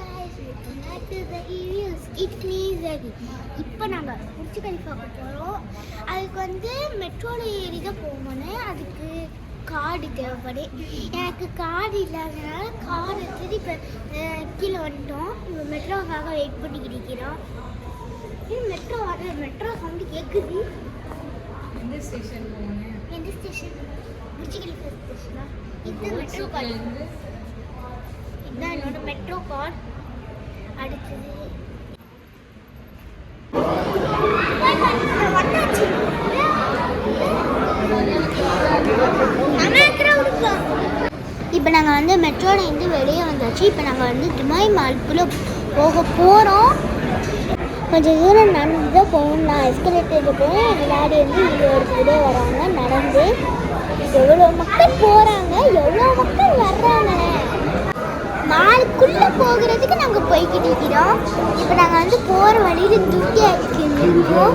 guys, welcome back to the reviews. It's me Zari. இப்போ நாங்க Burj கலிஃபாக்கு போறோம். அதுக்கு வந்து மெட்ரோல ஏறி தான் போகணும். அதுக்கு கார்டு தேவைப்படு. எனக்கு கார்டு இல்லாதனால கார்டு எடுத்து இப்போ கீழே வந்துட்டோம். இப்போ மெட்ரோக்காக வெயிட் பண்ணிக்கிட்டு இருக்கிறோம். மெட்ரோ சவுண்டு கேட்குது. எந்த ஸ்டேஷன் போகணும்? எந்த ஸ்டேஷன்? Burj Khalifa ஸ்டேஷனா? இது மெட்ரோ கார்டு. இதுதான் என்னோட மெட்ரோ கார்டு. அடுத்தது இப்போ நாங்கள் வந்து மெட்ரோலேருந்து வெளியே வந்தாச்சு. இப்போ நாங்கள் வந்து துபாய் மால்குள்ளே போக போகிறோம். கொஞ்சம் தூரம் நடந்து தான் போகணும். எஸ்கலேட்டரில் போய் விளையாடி வந்து வீடியோ எடுத்துக்கிட்டே வராங்க நடந்து. எவ்வளோ மக்கள் போகிறாங்க, எவ்வளோ மக்கள் வர்றாங்க. மாலுக்குள்ளே போகிறதுக்கு நாங்கள் போய்கிட்டு இருக்கிறோம். இப்போ நாங்கள் வந்து போகிற வழியில் துர்க்கி ஐஸ்கிரீம் இருக்கோம்.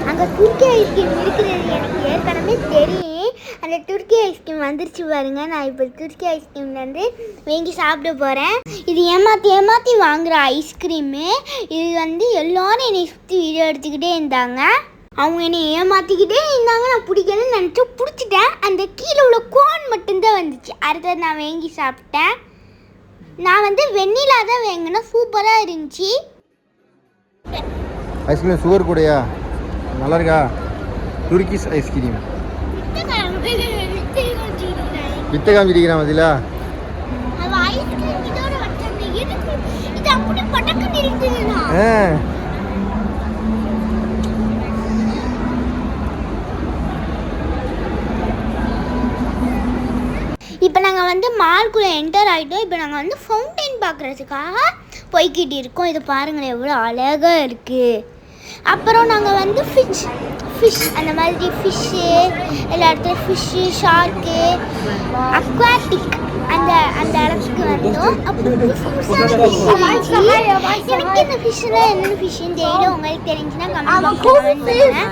அங்கே துர்க்கி ஐஸ்கிரீம் இருக்கிறது எனக்கு ஏற்கனவே தெரியும். அந்த துர்க்கி ஐஸ்கிரீம் வந்துருச்சு பாருங்க. நான் இப்போ துர்க்கி ஐஸ்கிரீம்லேருந்து வாங்கி சாப்பிட போகிறேன். இது ஏமாற்றி வாங்குகிற ஐஸ்கிரீமு. இது வந்து எல்லோரும் என்னை சுற்றி வீடியோ எடுத்துக்கிட்டே இருந்தாங்க. அவங்க என்னை ஏமாற்றிக்கிட்டே இருந்தாங்க. நான் பிடிக்கணும்னு நினச்சி பிடிச்சிட்டேன். அந்த கீழே உள்ள கோன் மட்டும்தான் வந்துச்சு. அடுத்தது நான் வாங்கி சாப்பிட்டேன். நான் வந்து வெண்ணிலா தான் வாங்கினேன். சூப்பராக இருந்துச்சு. ஐஸ்கிரீம் சுகர் கூடயா? நல்லா இருக்கா? துர்க்கிஷ் ஐஸ்கிரீம் வித்த காமிச்சிருக்கிறான் அதில். இப்போ நாங்கள் வந்து மால்குள்ளே என்டர் ஆகிட்டோம். இப்போ நாங்கள் வந்து ஃபவுண்டைன் பார்க்குறதுக்காக போய்கிட்டு இருக்கோம். இதை பாருங்களேன் எவ்வளோ அழகாக இருக்குது. அப்புறம் நாங்கள் வந்து ஃபிஷ் அந்த மாதிரி ஃபிஷ்ஷு எல்லா இடத்துல ஃபிஷ்ஷு ஷார்க்கு அக்வாட்டிக் அந்த இடத்துக்கு வந்தோம். அப்புறம் எனக்கு இந்த ஃபிஷ்ஷெலாம் என்னென்ன ஃபிஷ்ஷுன்னு தெரியல. உங்களுக்கு தெரிஞ்சுன்னா கமெண்ட் பண்ணுங்க.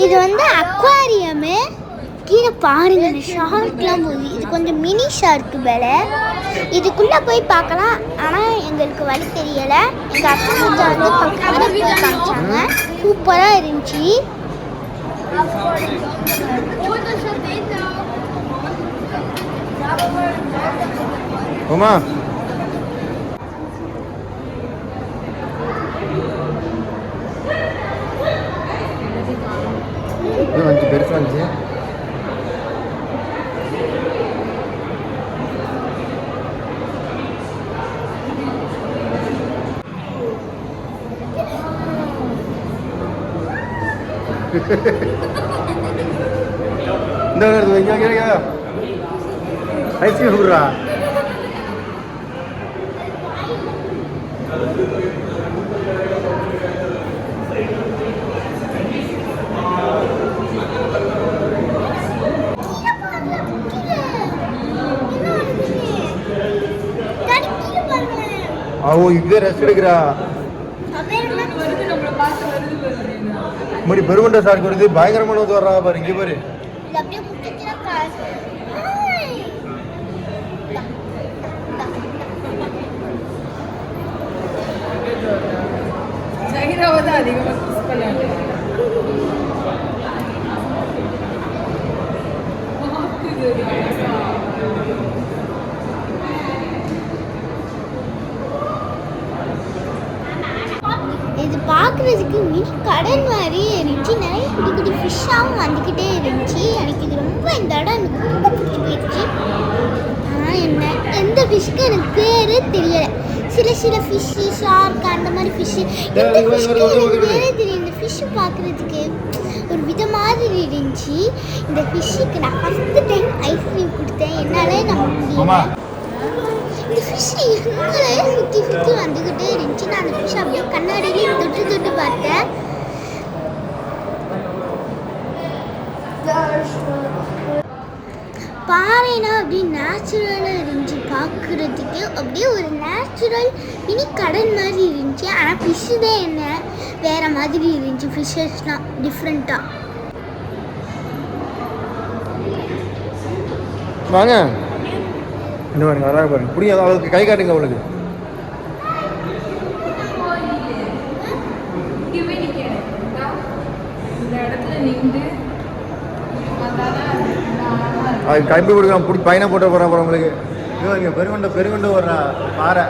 இது வந்து அக்வாரியமு. கீழே பாருங்க இந்த ஷார்க்லாம் போகுது. இது கொஞ்சம் மினி ஷார்க்கு வேலை. இதுக்குள்ளே போய் பார்க்கலாம். ஆனால் எங்களுக்கு வழி தெரியலை. எங்கள் அக்கா கொஞ்சம் வந்து பக்கத்தில் போய் காமிச்சாங்க. சூப்பராக இருந்துச்சு. ஓமா வந்துச்சு பெருசாக இருந்துச்சு. இந்த ஐஸ்கிரீம் கொடுறா. அவன் இங்கே ரெஸ்ட் எடுக்கிறா. முடி பெருமண்ட சார்க்கு வருது. பயங்கரமான வந்து வர்றா பாரு. இங்கே பாரு. இது பார்க்குறதுக்கு மினி கடல் மாதிரி இருந்துச்சு. நிறைய குட்டி குட்டி ஃபிஷ்ஷாகவும் வந்துக்கிட்டே இருந்துச்சு. எனக்கு இது ரொம்ப இந்த இடம் எனக்கு ரொம்ப பிடிச்சி போயிடுச்சு. ஆனால் என்ன எந்த ஃபிஷ்க்கு எனக்கு பேரே தெரியலை. சில ஃபிஷ்ஷு ஷார்க் அந்த மாதிரி ஃபிஷ்ஷு எந்த ஃபிஷ்க்கு எனக்கு பேரே தெரியும். இந்த ஃபிஷ்ஷு பார்க்குறதுக்கு ஒரு வித மாதிரி இருந்துச்சு. இந்த ஃபிஷ்ஷுக்கு நான் ஃபஸ்ட்டு டைம் ஐஸ்கிரீம் கொடுத்தேன். என்னாலே நம்ப முடியல. இந்த ஃபிஷ்ஷு எங்களே சுற்றி வந்துக்கிட்டே இருந்துச்சு. நான் அந்த ஃபிஷ் அப்படியே கண்ணாடியிலே தொட்டு பார்த்தேன். பாறைனா அப்படியே நேச்சுரலாக இருந்துச்சு பார்க்குறதுக்கு. அப்படியே ஒரு நேச்சுரல் மினி கடல் மாதிரி இருந்துச்சு. ஆனால் ஃபிஷ்ஷு தான் என்ன வேறு மாதிரி இருந்துச்சு. ஃபிஷ்ஷஸ்லாம் டிஃப்ரெண்ட்டாக. வாங்க இன்னும் பாருங்க வராங்க பாருங்க. புரியும் அவளுக்கு கை காட்டுங்க. அவளுக்கு அது கிளம்பி கொடுக்கலாம் பிடி பையனை போட்டு போகிறேன் அப்புறம் உங்களுக்கு. ஐயோ இங்கே பெருங்கொண்ட ஒரு பாறை.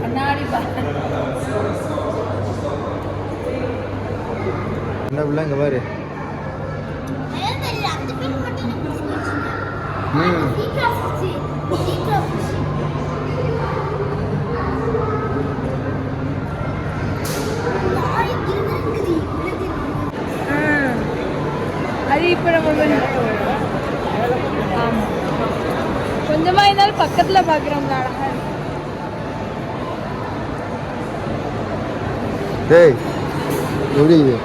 கண்ணாடி என்ன பிள்ளை இங்கே பாரு. அது இப்போ நம்ம ஆமாம் கொஞ்சமாக இருந்தாலும் பக்கத்தில் பார்க்குறோம்ல அழகா இருக்கு. டேய் எப்படி இது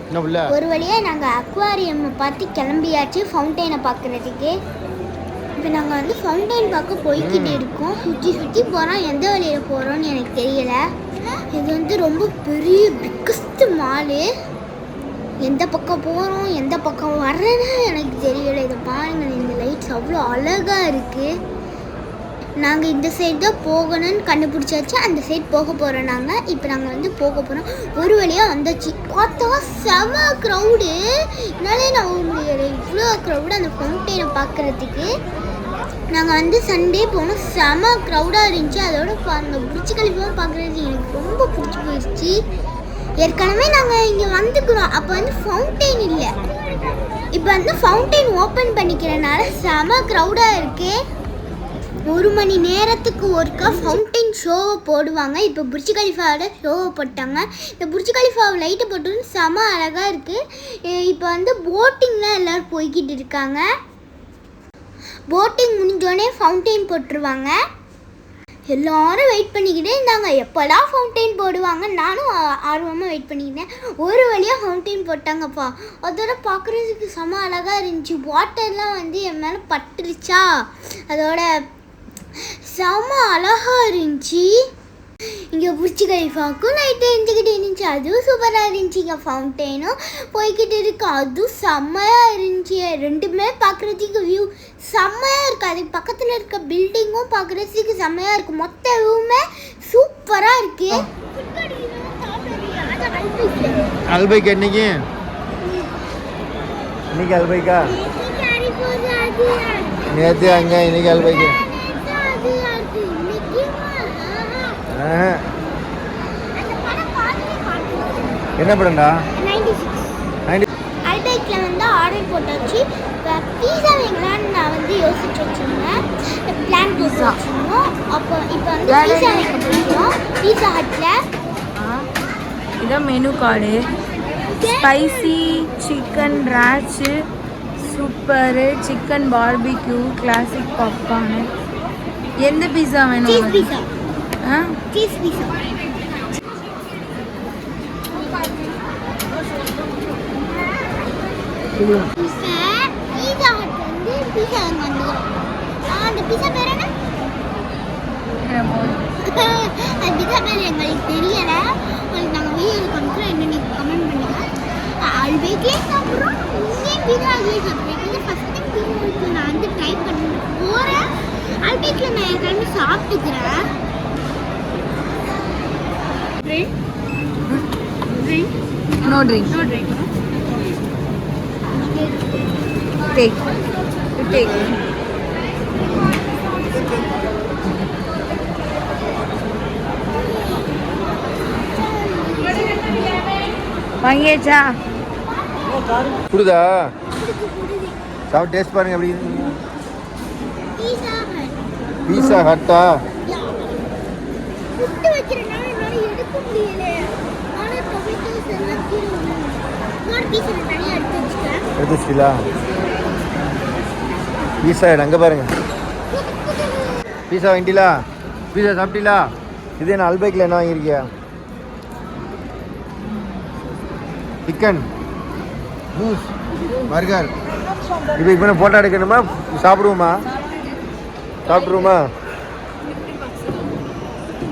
என்ன பிள்ளை? ஒரு வழியாக நாங்கள் அக்வாரியம் பார்த்து கிளம்பியாச்சு ஃபவுண்டைனை பார்க்குறதுக்கு. இப்போ நாங்கள் வந்து ஃபவுண்டைன் பார்க்க போய்கிட்டு இருக்கோம். சுற்றி சுற்றி போகிறோம். எந்த வழியில் போகிறோன்னு எனக்கு தெரியல. இது வந்து ரொம்ப பெரிய பிக்கஸ்ட் மாலு. எந்த பக்கம் போகிறோம் எந்த பக்கம் வர்றேன்னு எனக்கு தெரியலை. இதை பாருங்கள், இந்த லைட்ஸ் அவ்வளோ அழகாக இருக்குது. நாங்கள் இந்த சைடு தான் போகணும்னு கண்டுபிடிச்சாச்சு. அந்த சைடு போக போகிறோம் நாங்கள். இப்போ நாங்கள் வந்து போக போகிறோம். ஒரு வழியாக வந்தாச்சு. பார்த்தா செம க்ரௌடு. என்னாலே நம்ப முடியலை, இவ்வளோ க்ரௌடு அந்த ஃபவுண்டைனை பார்க்குறதுக்கு. நாங்கள் வந்து சண்டே போனோம். செம க்ரௌடாக இருந்துச்சு. அதோட அந்த புர்ஜ் கலிஃபா பார்க்குறது எனக்கு ரொம்ப பிடிச்சி போயிடுச்சு. ஏற்கனவே நாங்கள் இங்கே வந்துக்கிறோம். அப்போ வந்து ஃபவுண்டைன் இல்லை. இப்போ வந்து ஃபவுண்டைன் ஓப்பன் பண்ணிக்கிறனால செம க்ரௌடாக இருக்குது. 1 மணி நேரத்துக்கு ஒருக்கா ஃபவுண்டைன் ஷோவை போடுவாங்க. இப்போ புர்ஜ் கலிஃபாவோட ஷோவை போட்டாங்க. இந்த புர்ஜ் கலிஃபாவை லைட்டு போட்டு செம அழகாக இருக்குது. இப்போ வந்து போட்டிங்லாம் எல்லோரும் போய்கிட்டு இருக்காங்க. போட்டிங் முடிஞ்சோடனே ஃபவுண்டைன் போட்டுருவாங்க. எல்லோரும் வெயிட் பண்ணிக்கிட்டே இருந்தாங்க, எப்போடா ஃபவுண்டைன் போடுவாங்க. நானும் ஆர்வமாக வெயிட் பண்ணிக்கிட்டேன். ஒரு வழியாக ஃபவுண்டைன் போட்டாங்கப்பா. அதோட பார்க்குறதுக்கு செம அழகாக இருந்துச்சு. வாட்டர்லாம் வந்து என் மேலே பட்டுருச்சா, அதோட செம அழகாக இருந்துச்சு. இங்கே புர்ஜ் கலிஃபாவுக்கும் லைட் எரிஞ்சுக்கிட்டு இருந்துச்சு. அதுவும் சூப்பராக இருந்துச்சு. இங்கே ஃபவுண்டைனும் போய்கிட்டு இருக்கு. அதுவும் செம்மையாக இருந்துச்சு. ரெண்டுமே பார்க்குறதுக்கு வியூ செம்மையாக இருக்குது. அதுக்கு பக்கத்தில் இருக்க பில்டிங்கும் பார்க்குறதுக்கு செம்மையாக இருக்குது. மொத்த வியூவுமே சூப்பராக இருக்குது. அல்பைக் இன்னைக்கு அல்பைக்கா நேற்று அங்கே இன்னைக்கு அல்பைக்கு என்ன படம்டா? அல்பைக்கில் வந்து ஆர்டர் போட்டாச்சு. பீஸா வைங்களான்னு நான் வந்து யோசிச்சு வச்சுருந்தேன். பிளான் போட்டு வச்சுருந்தோம். அப்போ இப்போ வந்து பீஸா வைக்க போகிறோம். பீஸா ஹட்டில் இதான் மெனு கார்டு. ஸ்பைசி சிக்கன் ராச்சு, super chicken barbecue, classic popcorn. எந்த பீஸா வேணும்? Cheese pizza. Cheese pizza. Pizza Hut வந்து பீஸா வந்துடும். அந்த பீஸா பேர் என்ன? அந்த பீஸா பேர் எங்களுக்கு தெரியலை. உங்களுக்கு நாங்கள் வீடியோவில் காமிக்கிறோம். என்ன நீங்கள் கமெண்ட் பண்ணுங்கள். அல்பைக்லேயே சாப்பிட்றோம், இங்கேயும் பீஸா அதுலேயே சாப்பிட்றேன். இது ஃபஸ்ட் டைம் பீஸா நான் வந்து ட்ரை பண்ண போகிறேன். அல்பைக்கில் நான் ஏற்கனவே சாப்பிட்டுக்கிறேன். No drink. Take. வாங்கியாச்சா? புரியுதா? சாப்பிட்டு டேஸ்ட் பாருங்க எப்படி. பீஸா ஹட்டா புட்டு வைக்கிறனால என்னால் எடுக்க முடியல. ஆனால் டொமேட்டோஸ் எல்லாம் கீழே இன்னொரு பீஸ் தனியாக எடுத்து வச்சுட்டேன். எடுத்து வச்சிட்டீங்களா? பீஸா அங்கே பாருங்க. பீஸா வாங்கிட்டீங்களா? பீஸா சாப்பிட்டீங்களா? இது என்ன அல்பைக்கில் என்ன வாங்கியிருக்கியா? சிக்கன் மூஸ் பர்கர். இப்போ போட்டோ எடுக்கணுமா? சாப்பிடுவோமா? சாப்பிட்ருவோமா?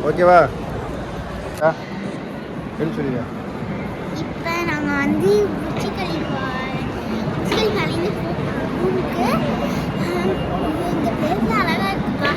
ஓகேவா? என்ன சொல்லுங்க. இப்போ நாங்கள் வந்து புர்ஜ் கலிஃபாலேருந்து ரூமுக்கு. இந்த பிளேஸ் அழகாக இருக்குப்பா.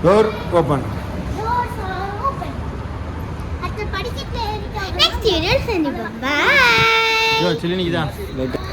Door open. Doors are open. அடுத்த படிக்கட்டுல ஏறிட்டோம். Next video சந்திப்போம். Bye. சிலினிக்கு தான்